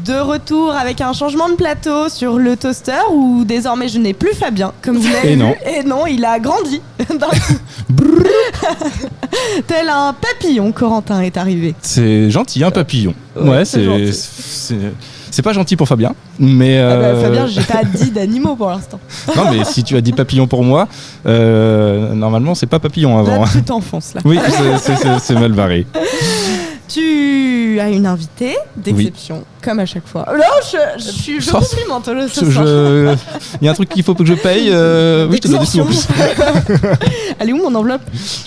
De retour avec un changement de plateau sur le toaster où désormais je n'ai plus Fabien, comme vous l'avez vu. Et non, il a grandi d'un coup. Tel un papillon, Corentin est arrivé. C'est gentil, un papillon. Ouais, c'est pas gentil pour Fabien, mais... Fabien, j'ai pas dit d'animaux pour l'instant. Non, mais si tu as dit papillon pour moi, normalement c'est pas papillon avant. Là, tu t'enfonces là. Oui, c'est mal barré. Tu as une invitée d'exception, comme à chaque fois. Là, je complimente ce soir. Il y a un truc qu'il faut que je paye. Oui, je te donne des sous en plus. Elle est où mon enveloppe?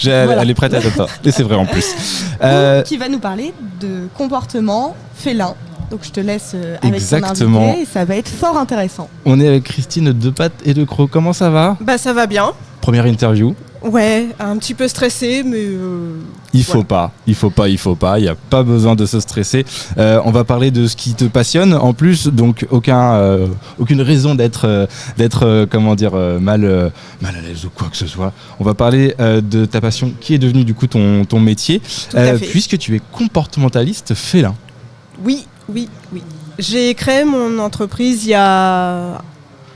Elle est prête à toi. Et c'est vrai en plus. Qui va nous parler de comportement félin. Donc je te laisse avec Exactement. ton invité et ça va être fort intéressant. On est avec Christine de Pattes et de Crocs. Comment ça va? Bah ça va bien. Première interview. Ouais, un petit peu stressé, mais... Il faut pas, il n'y a pas besoin de se stresser. On va parler de ce qui te passionne en plus, donc aucune raison d'être mal à l'aise ou quoi que ce soit. On va parler de ta passion qui est devenue du coup ton métier, puisque tu es comportementaliste félin. Oui. J'ai créé mon entreprise il y a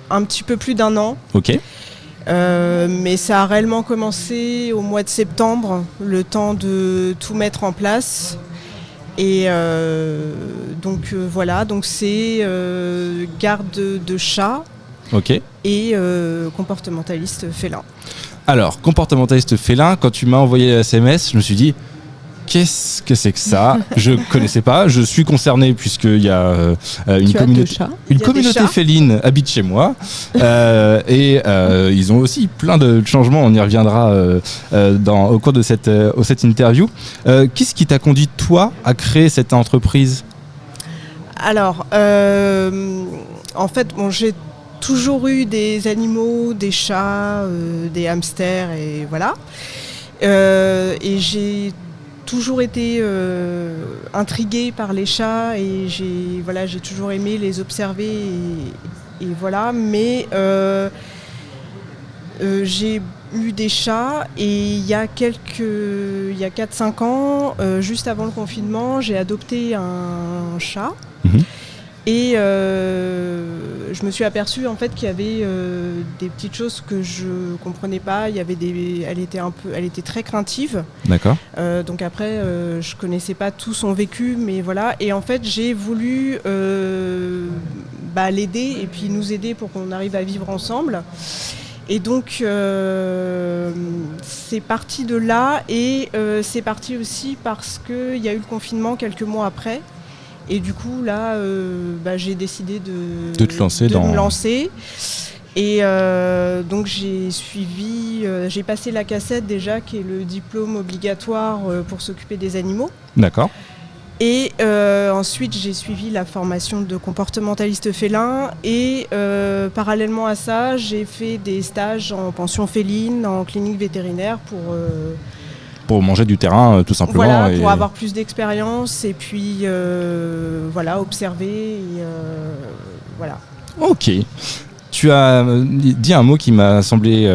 un petit peu plus d'1 an. Ok. Mais ça a réellement commencé au mois de septembre, le temps de tout mettre en place. Et donc c'est garde de chat et comportementaliste félin. Alors, comportementaliste félin, quand tu m'as envoyé le SMS, je me suis dit... Qu'est-ce que c'est que ça? Je connaissais pas. Je suis concerné puisqu'il y a une communauté féline habite chez moi et ils ont aussi plein de changements. On y reviendra au cours de cette interview. Qu'est-ce qui t'a conduit toi à créer cette entreprise? Alors, en fait, j'ai toujours eu des animaux, des chats, des hamsters et voilà. Et j'ai toujours été intriguée par les chats et j'ai toujours aimé les observer et voilà, mais j'ai eu des chats et il y a 4-5 ans, juste avant le confinement, j'ai adopté un chat. Et je me suis aperçue en fait qu'il y avait des petites choses que je comprenais pas. Elle était très craintive. D'accord. Donc après, je connaissais pas tout son vécu, mais voilà. Et en fait, j'ai voulu l'aider et puis nous aider pour qu'on arrive à vivre ensemble. Et donc c'est parti de là et c'est parti aussi parce qu'il y a eu le confinement quelques mois après. Et du coup, là, j'ai décidé de me lancer. Et donc, j'ai passé la cassette déjà, qui est le diplôme obligatoire pour s'occuper des animaux. D'accord. Et ensuite, j'ai suivi la formation de comportementaliste félin. Et parallèlement à ça, j'ai fait des stages en pension féline, en clinique vétérinaire pour manger du terrain tout simplement. Voilà, pour avoir plus d'expérience et puis observer et voilà. Ok. Tu as dit un mot qui m'a semblé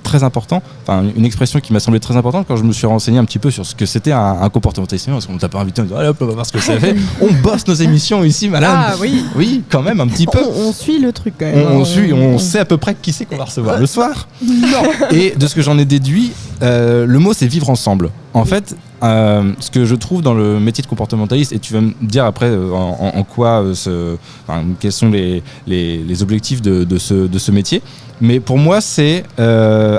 très important, enfin une expression qui m'a semblé très importante quand je me suis renseigné un petit peu sur ce que c'était un comportementaliste, parce qu'on ne t'a pas invité, on dit allez hop, on va voir ce que ça fait. On bosse nos émissions ici, madame. Ah oui. Oui, quand même un petit peu. On suit le truc quand même. On sait à peu près qui c'est qu'on va recevoir le soir. Non. Et de ce que j'en ai déduit, le mot c'est vivre ensemble. En fait, ce que je trouve dans le métier de comportementaliste, et tu vas me dire après en quoi, quels sont les objectifs de ce métier, mais pour moi c'est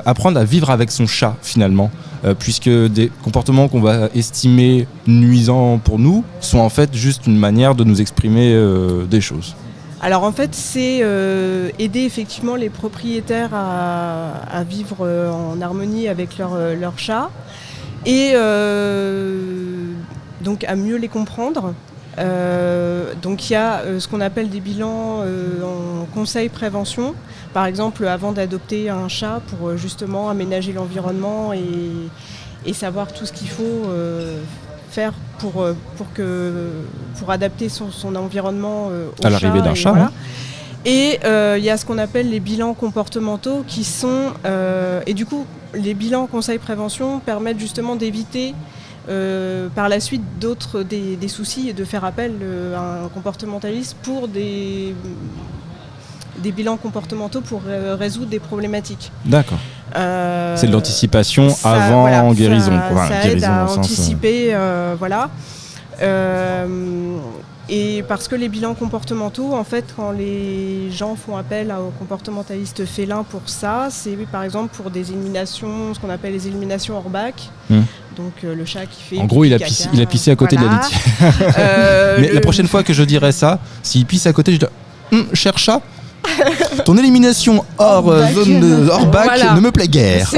apprendre à vivre avec son chat finalement, puisque des comportements qu'on va estimer nuisants pour nous sont en fait juste une manière de nous exprimer des choses. Alors en fait, c'est aider effectivement les propriétaires à vivre en harmonie avec leur chat. Et donc à mieux les comprendre. Donc il y a ce qu'on appelle des bilans en conseil prévention. Par exemple, avant d'adopter un chat, pour justement aménager l'environnement et savoir tout ce qu'il faut faire pour adapter son environnement au à l'arrivée d'un chat. Voilà. Et il y a ce qu'on appelle les bilans comportementaux qui sont... et du coup, les bilans conseil prévention permettent justement d'éviter par la suite des soucis et de faire appel à un comportementaliste pour des bilans comportementaux pour résoudre des problématiques. D'accord. C'est de l'anticipation avant guérison. Ça aide à anticiper, voilà. Et parce que les bilans comportementaux, en fait, quand les gens font appel aux comportementalistes félins pour ça, c'est par exemple pour des éliminations, ce qu'on appelle les éliminations hors bac. Donc le chat qui fait... En gros, il a pissé à côté de la litière. Mais la prochaine fois que je dirais ça, s'il pisse à côté, je dis cher chat, ton élimination hors bac ne me plaît guère.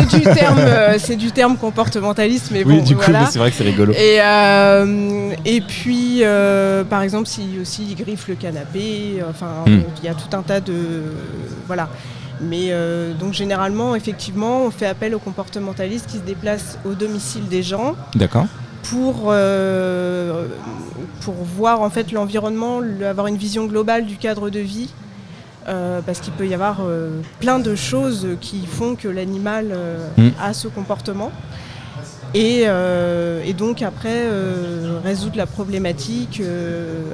C'est du terme comportementaliste, mais oui, bon, du coup, mais c'est vrai que c'est rigolo. Et puis, par exemple, si il griffe le canapé, il y a tout un tas de... Voilà. Mais donc généralement, effectivement, on fait appel aux comportementalistes qui se déplacent au domicile des gens. D'accord. Pour voir en fait l'environnement, avoir une vision globale du cadre de vie. Parce qu'il peut y avoir plein de choses qui font que l'animal a ce comportement. Et donc après, résoudre la problématique,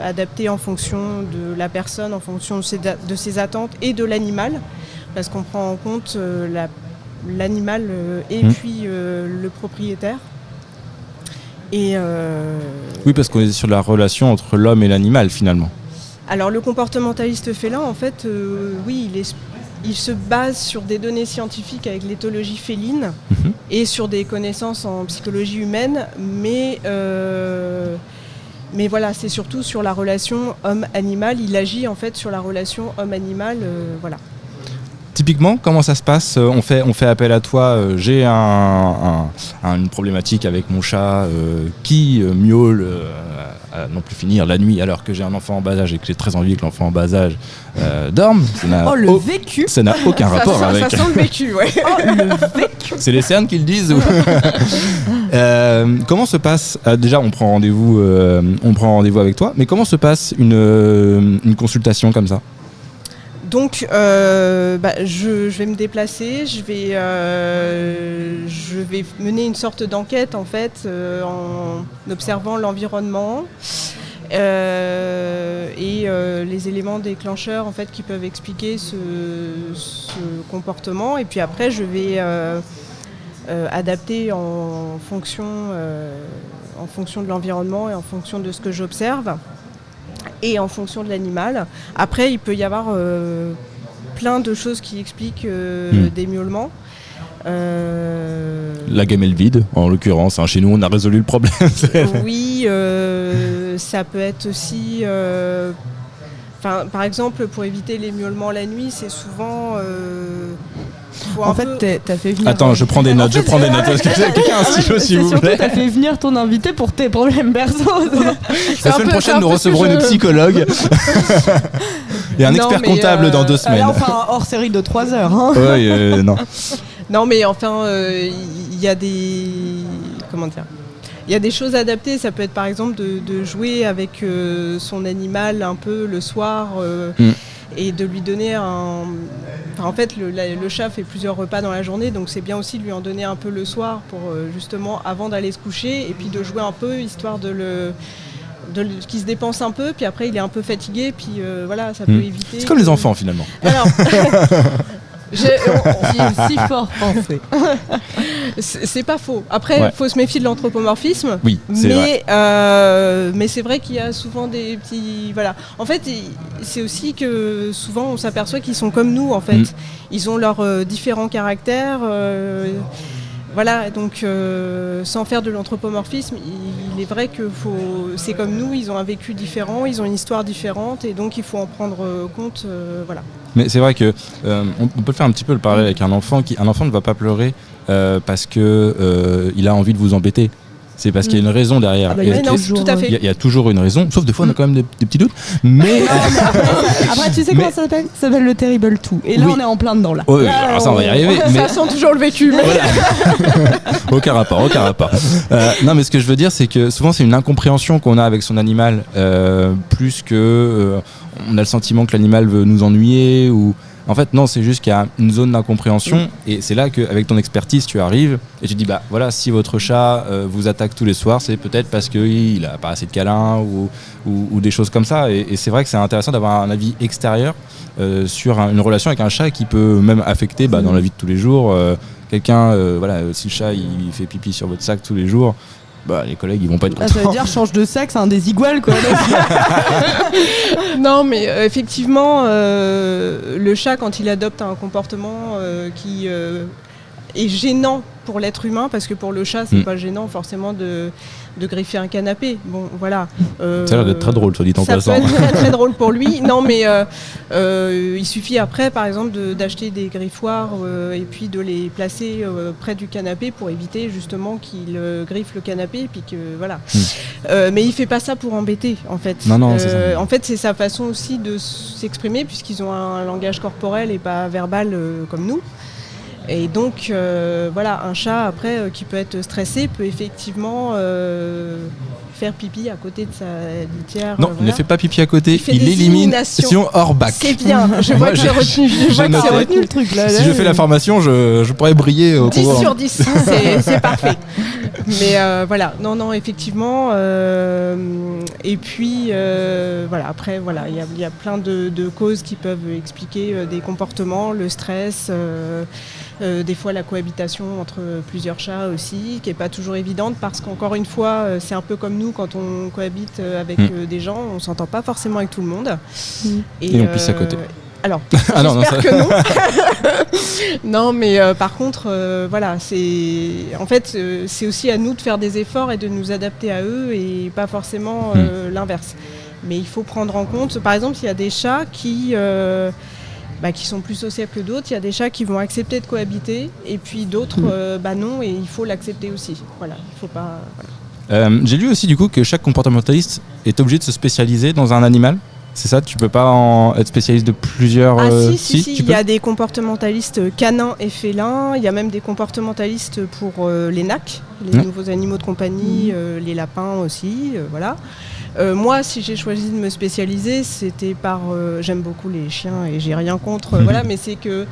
adapter en fonction de la personne, en fonction de ses attentes et de l'animal, parce qu'on prend en compte l'animal et puis le propriétaire. Et oui, parce qu'on est sur la relation entre l'homme et l'animal finalement. Alors le comportementaliste félin, en fait, oui, il se base sur des données scientifiques avec l'éthologie féline et sur des connaissances en psychologie humaine, mais voilà, c'est surtout sur la relation homme-animal. Il agit en fait sur la relation homme-animal, voilà. Typiquement, comment ça se passe ? On fait appel à toi. J'ai une problématique avec mon chat qui miaule à non plus finir la nuit alors que j'ai un enfant en bas âge et que j'ai très envie que l'enfant en bas âge dorme. Le vécu. Ça n'a aucun rapport avec. Ça sent le vécu, ouais. Le vécu. C'est les cernes qui le disent. Comment se passe déjà, on prend rendez-vous avec toi. Mais comment se passe une consultation comme ça ? Donc, je vais me déplacer, je vais mener une sorte d'enquête en fait, en observant l'environnement et les éléments déclencheurs en fait qui peuvent expliquer ce comportement. Et puis après, je vais adapter en fonction de l'environnement et en fonction de ce que j'observe. Et en fonction de l'animal. Après, il peut y avoir plein de choses qui expliquent des miaulements. La gamelle vide, en l'occurrence. Chez nous, on a résolu le problème. Oui, ça peut être aussi... par exemple, pour éviter les miaulements la nuit, c'est souvent... En fait, t'as fait venir... Attends, je prends des notes. Est-ce que quelqu'un a un stylo, s'il vous plaît ? Surtout, t'as fait venir ton invité pour tes problèmes perso. La semaine prochaine, nous recevrons une psychologue et un expert comptable dans 2 semaines. Là, enfin, hors série de 3 heures. Hein. Oui, non. Non, mais enfin, il y a des... Comment dire ? Il y a des choses adaptées, ça peut être par exemple de jouer avec son animal un peu le soir et de lui donner un... Enfin, en fait, le chat fait plusieurs repas dans la journée, donc c'est bien aussi de lui en donner un peu le soir pour justement avant d'aller se coucher et puis de jouer un peu histoire qu'il se dépense un peu, puis après il est un peu fatigué, puis voilà, ça peut éviter... C'est comme les enfants finalement. Alors... si fort pensé. C'est pas faux. Après, il faut se méfier de l'anthropomorphisme. Oui, c'est vrai. Mais c'est vrai qu'il y a souvent des petits... Voilà. En fait, c'est aussi que souvent on s'aperçoit qu'ils sont comme nous, en fait. Ils ont leurs différents caractères. Voilà, donc sans faire de l'anthropomorphisme, il est vrai que c'est comme nous, ils ont un vécu différent, ils ont une histoire différente, et donc il faut en prendre compte, voilà. Mais c'est vrai que on peut faire un petit peu le parallèle avec un enfant. Un enfant ne va pas pleurer parce que il a envie de vous embêter. C'est parce qu'il y a une raison derrière. Tout à fait. Il y a toujours une raison, sauf des fois on a quand même des petits doutes. Mais après, tu sais comment ça s'appelle ? Ça s'appelle le Terrible 2. Et là, on est en plein dedans là. Oui, alors ça on va y arriver. Ça sent toujours le vécu. Voilà. Aucun rapport. Non, mais ce que je veux dire, c'est que souvent c'est une incompréhension qu'on a avec son animal, plus que on a le sentiment que l'animal veut nous ennuyer ou En fait, non, c'est juste qu'il y a une zone d'incompréhension et c'est là qu'avec ton expertise, tu arrives et tu dis, bah voilà, si votre chat vous attaque tous les soirs, c'est peut-être parce qu'il a pas assez de câlins ou des choses comme ça. Et c'est vrai que c'est intéressant d'avoir un avis extérieur sur une relation avec un chat qui peut même affecter dans la vie de tous les jours. Quelqu'un, si le chat il fait pipi sur votre sac tous les jours, les collègues ils vont pas être contents. Ça veut dire change de sexe, des iguales quoi. Non mais effectivement le chat quand il adopte un comportement qui est gênant pour l'être humain, parce que pour le chat c'est pas gênant forcément de griffer un canapé. Bon voilà. Ça a l'air d'être très drôle, soit dit en passant. Ça peut être très très drôle pour lui. Non mais il suffit après par exemple d'acheter des griffoirs et puis de les placer près du canapé pour éviter justement qu'il griffe le canapé et puis que voilà. Mais il fait pas ça pour embêter en fait. Non, c'est ça. En fait c'est sa façon aussi de s'exprimer puisqu'ils ont un langage corporel et pas verbal comme nous. Et donc, un chat, après, qui peut être stressé, peut effectivement faire pipi à côté de sa litière. Non, il ne fait pas pipi à côté, il élimine élimination hors bac. C'est bien, je vois que j'ai retenu le truc. Là, si je fais la formation, je pourrais briller au 10 sur 10, c'est parfait. Mais non, effectivement. Et puis, après, il y a plein de causes qui peuvent expliquer des comportements, le stress, des fois la cohabitation entre plusieurs chats aussi, qui n'est pas toujours évidente parce qu'encore une fois, c'est un peu comme nous quand on cohabite avec des gens, on ne s'entend pas forcément avec tout le monde. Et on pisse à côté. Alors, j'espère que non. Non, mais par contre, c'est aussi à nous de faire des efforts et de nous adapter à eux et pas forcément l'inverse. Mais il faut prendre en compte, par exemple, il y a des chats qui sont plus sociables que d'autres, il y a des chats qui vont accepter de cohabiter et puis d'autres, non, et il faut l'accepter aussi. Voilà, il faut pas. Voilà. J'ai lu aussi du coup que chaque comportementaliste est obligé de se spécialiser dans un animal. C'est ça, tu peux pas être spécialiste de plusieurs... Si, il y a des comportementalistes canins et félins, il y a même des comportementalistes pour les NAC, les nouveaux animaux de compagnie, les lapins aussi, voilà. Moi, si j'ai choisi de me spécialiser, c'était par... j'aime beaucoup les chiens et j'ai rien contre, mais c'est que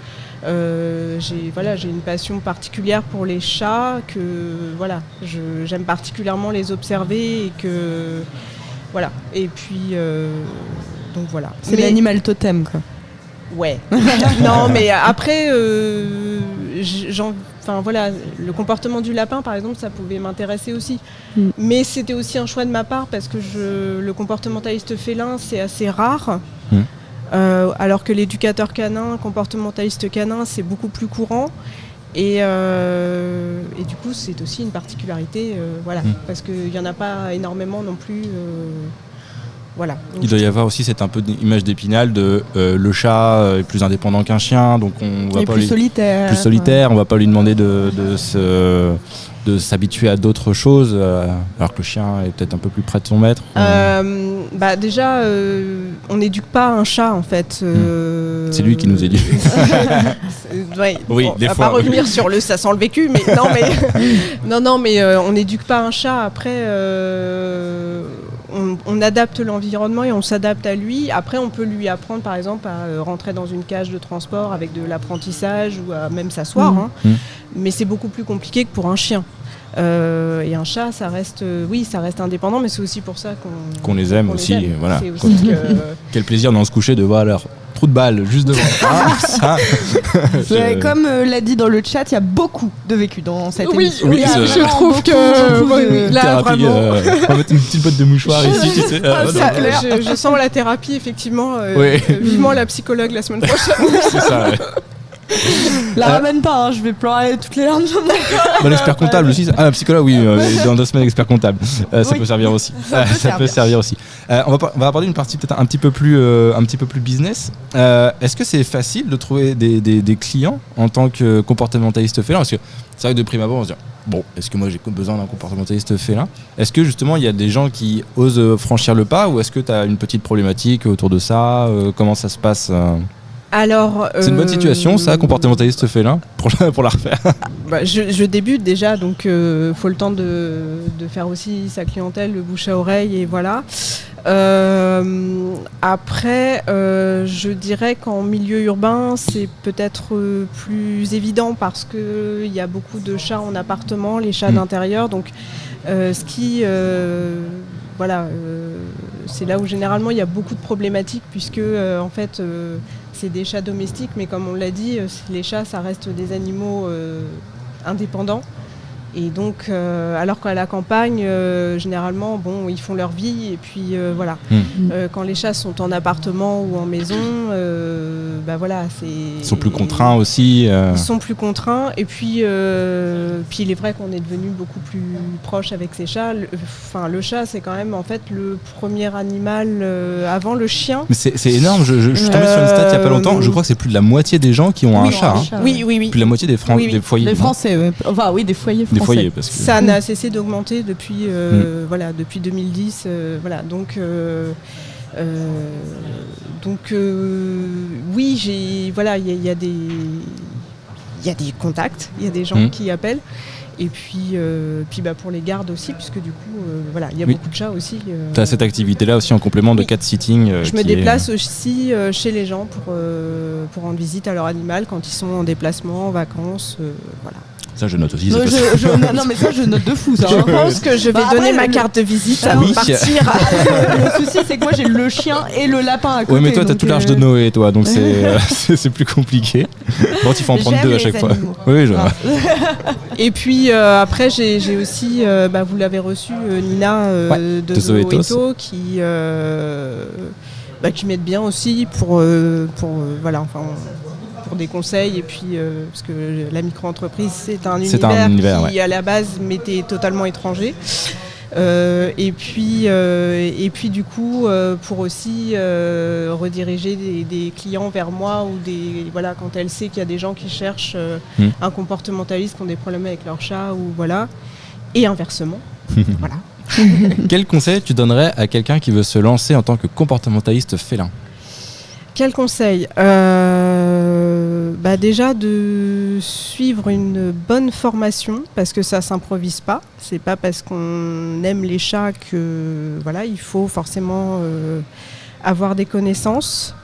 j'ai une passion particulière pour les chats, que j'aime particulièrement les observer et que... Voilà, et puis donc voilà. C'est l'animal totem quoi. Ouais. Non, mais après, le comportement du lapin par exemple, ça pouvait m'intéresser aussi. Mais c'était aussi un choix de ma part parce que le comportementaliste félin, c'est assez rare. Alors que l'éducateur canin, comportementaliste canin, c'est beaucoup plus courant. Et du coup, c'est aussi une particularité, parce qu'il n'y en a pas énormément non plus. Donc, il doit y avoir aussi cette un peu image d'Épinal de le chat est plus indépendant qu'un chien, donc on va pas solitaire, on va pas lui demander de s'habituer à d'autres choses, alors que le chien est peut-être un peu plus près de son maître. Déjà, on n'éduque pas un chat en fait. C'est lui qui nous éduque. Oui, on va pas revenir sur ça sent le vécu, mais non, mais on n'éduque pas un chat. Après, on adapte l'environnement et on s'adapte à lui. Après, on peut lui apprendre, par exemple, à rentrer dans une cage de transport avec de l'apprentissage ou à même s'asseoir. Mais c'est beaucoup plus compliqué que pour un chien. Et un chat, ça reste indépendant, mais c'est aussi pour ça qu'on les aime aussi. Voilà. Quel plaisir dans se coucher de voir leur trou de balle juste devant. Comme l'a dit dans le chat, il y a beaucoup de vécu dans cette émission. Oui, je trouve que là thérapie, vraiment. On va mettre une petite botte de mouchoirs ici, tu sais. Je sens la thérapie effectivement. Vivement la psychologue la semaine prochaine. C'est ça. Ouais. La ramène pas, je vais pleurer toutes les larmes de mon corps. L'expert comptable aussi. Un psychologue, oui, dans 2 semaines, expert comptable. Ça peut servir aussi. Ça peut servir aussi. On va aborder une partie peut-être un petit peu plus business. Est-ce que c'est facile de trouver des clients en tant que comportementaliste félin ? Parce que c'est vrai que de prime abord, on se dit bon, est-ce que moi j'ai besoin d'un comportementaliste félin ? Est-ce que justement il y a des gens qui osent franchir le pas, ou est-ce que tu as une petite problématique autour de ça ? Comment ça se passe Alors, c'est une bonne situation, ça, comportementaliste félin, pour la refaire. Je débute déjà, donc faut le temps de faire aussi sa clientèle, le bouche à oreille, et voilà. Après, je dirais qu'en milieu urbain, c'est peut-être plus évident parce qu'il y a beaucoup de chats en appartement, les chats d'intérieur, donc ce qui... c'est là où généralement il y a beaucoup de problématiques puisque en fait c'est des chats domestiques, mais comme on l'a dit, les chats ça reste des animaux indépendants. Et donc, alors qu'à la campagne, généralement, ils font leur vie et puis voilà. Quand les chats sont en appartement ou en maison, ils sont plus contraints aussi. Ils sont plus contraints et puis il est vrai qu'on est devenu beaucoup plus proche avec ces chats. Le chat, c'est quand même en fait le premier animal avant le chien. Mais c'est énorme. Je suis tombé sur une stat il y a pas longtemps. Je crois que c'est plus de la moitié des gens qui ont un chat. Oui. Plus de la moitié des foyers. Des Français, des foyers français. Parce que... Ça n'a cessé d'augmenter depuis, depuis 2010. Oui, il y a des contacts, il y a des gens qui appellent. Et puis pour les gardes aussi, puisque du coup, il y a beaucoup de chats aussi. Tu as cette activité-là aussi en complément de cat sitting. Je me déplace aussi chez les gens pour rendre visite à leur animal quand ils sont en déplacement, en vacances. Voilà. Ça, je note aussi. Non, mais ça, je note de fou. Ça, je pense que je vais donner ma carte de visite avant de partir. Le souci, c'est que moi, j'ai le chien et le lapin à côté. Oui, mais toi, t'as tout l'âge de Noé, toi, donc c'est plus compliqué. Bon, il faut en prendre deux à chaque fois. Oui, je vois. Et puis, après, j'ai aussi, vous l'avez reçu, Nina de Zoéto, qui m'aide bien aussi pour des conseils et puis parce que la micro-entreprise c'est un univers qui à la base m'était totalement étranger et puis du coup pour aussi rediriger des clients vers moi ou quand elle sait qu'il y a des gens qui cherchent un comportementaliste qui ont des problèmes avec leur chat ou et inversement. Voilà. Quel conseil tu donnerais à quelqu'un qui veut se lancer en tant que comportementaliste félin ? Quel conseil ? Déjà de suivre une bonne formation parce que ça s'improvise pas. C'est pas parce qu'on aime les chats que il faut forcément avoir des connaissances.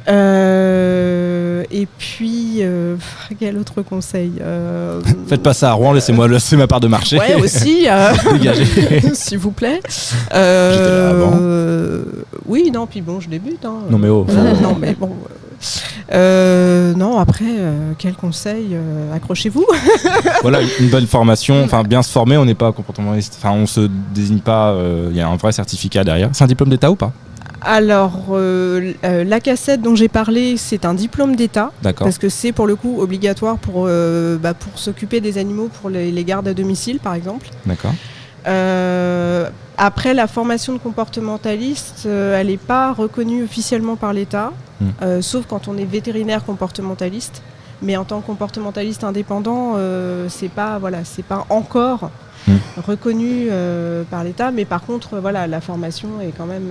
Et puis quel autre conseil Faites pas ça à Rouen, laissez-moi ma part de marché. Ouais, aussi. Dégagez. S'il vous plaît. J'étais là avant. Oui, non, puis bon, je débute. Hein. Non mais non mais bon. Non, après, quel conseil accrochez-vous. Voilà, une bonne formation, bien se former, on n'est pas comportementaliste, on se désigne pas, il y a un vrai certificat derrière. C'est un diplôme d'État ou pas ? Alors, la cassette dont j'ai parlé, c'est un diplôme d'État. D'accord. Parce que c'est pour le coup obligatoire pour s'occuper des animaux, pour les gardes à domicile, par exemple. D'accord. Après, la formation de comportementaliste, elle n'est pas reconnue officiellement par l'État, sauf quand on est vétérinaire comportementaliste. Mais en tant que comportementaliste indépendant, c'est pas encore reconnu par l'État. Mais par contre, la formation est quand même...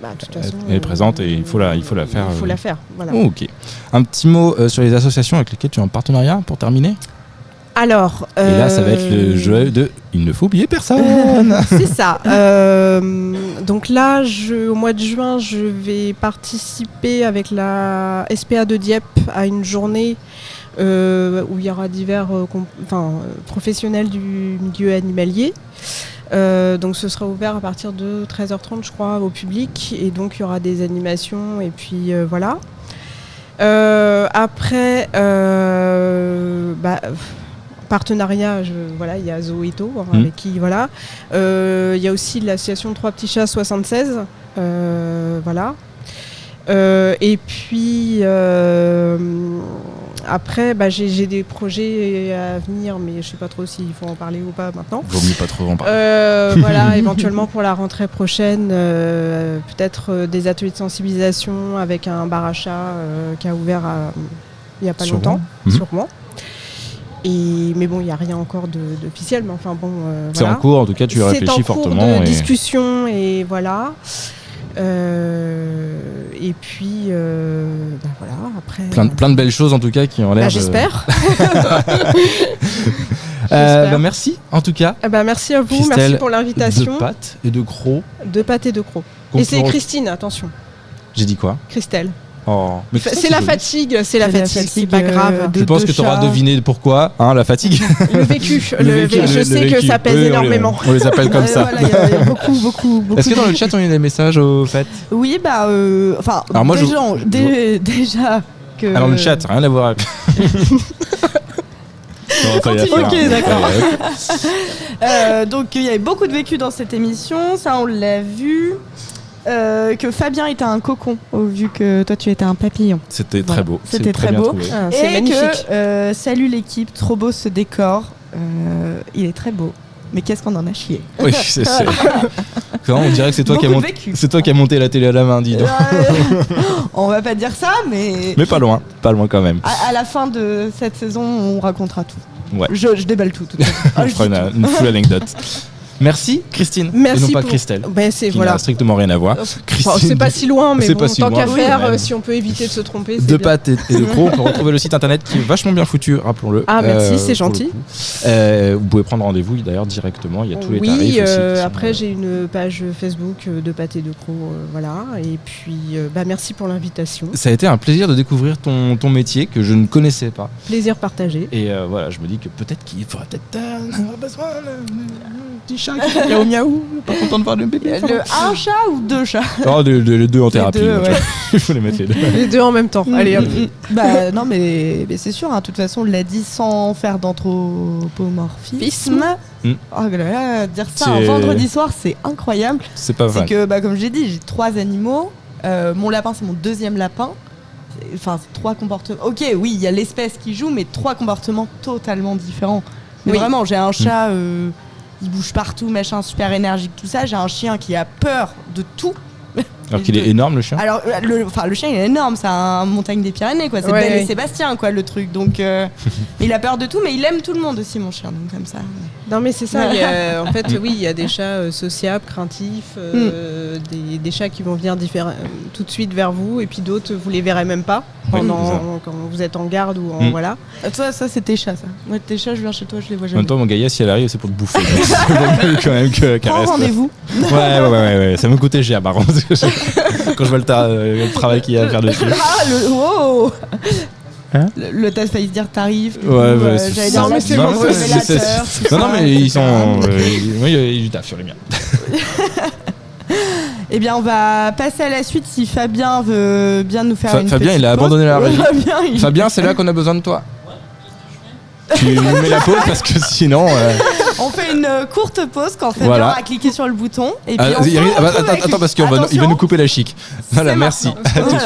de toute façon, elle est présente et il faut la faire. Il faut la faire, voilà. Oh, ok. Un petit mot sur les associations avec lesquelles tu es en partenariat pour terminer ? Alors, et là, ça va être le jeu de « Il ne faut oublier personne ». C'est ça. Donc là, au mois de juin, je vais participer avec la SPA de Dieppe à une journée où il y aura divers professionnels du milieu animalier. Donc ce sera ouvert à partir de 13h30, je crois, au public. Et donc il y aura des animations et puis voilà. Après... partenariat, il y a Zoéto avec qui il y a aussi l'association 3 petits chats 76 et puis après j'ai des projets à venir mais je sais pas trop s'il faut en parler ou pas maintenant. Vaut mieux pas trop en parler. Éventuellement pour la rentrée prochaine peut-être des ateliers de sensibilisation avec un bar à chats qui a ouvert il y a pas longtemps sur Rouen. Mais bon, il n'y a rien encore d'officiel, mais enfin bon... c'est en cours, en tout cas, tu réfléchis fortement. C'est en cours de discussion, et voilà. Et puis, voilà, après... Plein de belles choses en tout cas qui ont l'air... j'espère. Merci en tout cas. Merci à vous, Christelle, merci pour l'invitation. De pâtes et de crocs. De pâtes et de crocs. Et c'est Christine, attention. J'ai dit quoi? Christelle. Oh. Mais c'est la fatigue, c'est pas grave. Je pense que tu auras deviné pourquoi, la fatigue. Le vécu, je sais que ça pèse énormément. On les appelle comme ça. Voilà, il y a beaucoup. Est-ce que dans le chat on a des messages au fait? Oui, alors moi, déjà que... Alors le chat, rien à voir avec... Ok, d'accord. Donc il y avait beaucoup de vécu dans cette émission, ça on l'a vu. Que Fabien était un cocon, vu que toi tu étais un papillon. C'était très beau. C'était très beau. C'est magnifique. Salut l'équipe, trop beau ce décor. Il est très beau. Mais qu'est-ce qu'on en a chié. Oui, c'est on dirait que c'est toi qui as monté la télé à la main, dis donc. On va pas dire ça, mais... Mais pas loin quand même. À la fin de cette saison, on racontera tout. Ouais. Je déballe tout. On fera une full anecdote. Merci Christine. Merci. Et non pas Christelle. C'est qui n'a strictement rien à voir. C'est pas si loin, mais bon, tant qu'à faire, oui, si on peut éviter de se tromper. De pâtes et de crocs, on peut retrouver le site internet qui est vachement bien foutu, rappelons-le. Ah merci, c'est gentil. Vous pouvez prendre rendez-vous d'ailleurs directement, il y a tous les tarifs aussi. Après j'ai une page Facebook de pâtes et de crocs, voilà. Et puis merci pour l'invitation. Ça a été un plaisir de découvrir ton métier que je ne connaissais pas. Plaisir partagé. Et voilà, je me dis que peut-être qu'il faudra avoir besoin petit chat qui miaou miaou, pas content de voir le bébé. Un chat ou deux chats? Oh, les deux en thérapie. Il faut les mettre les deux. Les deux en même temps. Allez hop. Non mais c'est sûr, de toute façon on l'a dit sans faire d'anthropomorphisme. Oh là là, dire ça un vendredi soir c'est incroyable. C'est pas vrai. C'est que comme j'ai dit, j'ai 3 animaux. Mon lapin c'est mon 2e lapin. Enfin, c'est 3 comportements. Ok, oui, il y a l'espèce qui joue, mais 3 comportements totalement différents. Mais vraiment, j'ai un chat, il bouge partout, machin, super énergique, tout ça. J'ai un chien qui a peur de tout. Alors qu'il est énorme, le chien. Alors, le chien, il est énorme, c'est un montagne des Pyrénées, quoi. C'est Belle et Sébastien, quoi, le truc. Donc, il a peur de tout, mais il aime tout le monde aussi, mon chien. Donc, comme ça. Non, mais c'est ça. En fait, oui, il y a des chats sociables, craintifs, des chats qui vont venir tout de suite vers vous, et puis d'autres, vous les verrez même pas quand vous êtes en garde ou en voilà. Toi, ça, c'est tes chats, ça. Moi, tes chats, je viens chez toi, je les vois jamais. En même temps, mon Gaïa, si elle arrive, c'est pour te bouffer. Quand même Prends rendez-vous. Ouais. Ça me coûtait cher, par contre. Quand je vois le travail qu'il y a à faire dessus. Wow. Le test failli se dire tarif. J'allais dire mais c'est bon, non, mais ils sont. Ils taffent sur les miens. Eh bien, on va passer à la suite si Fabien veut bien nous faire une petite Fabien, il a abandonné la régie. Fabien, c'est là qu'on a besoin de toi. Tu mets la pause parce que sinon... On fait une courte pause quand Fabien aura cliqué sur le bouton. Et puis attends, parce qu'il va nous couper la chic. Voilà, merci. Voilà.